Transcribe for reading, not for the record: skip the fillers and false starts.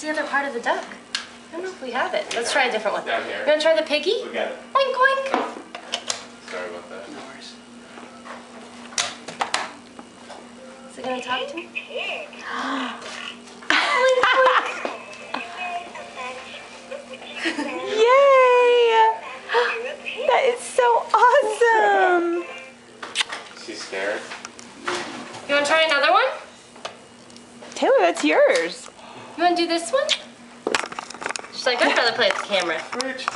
Where's the other part of the duck? I don't know if we have it. Let's try a different one. Down here. You want to try the piggy? We got it. Oink, oink. Sorry about that. No worries. Is it going to talk to me? Oink, oink. Yay! That is so awesome! She's scared. You want to try another one? Taylor, that's yours. You want to do this one? She's like, I'd rather play with the camera. Rich,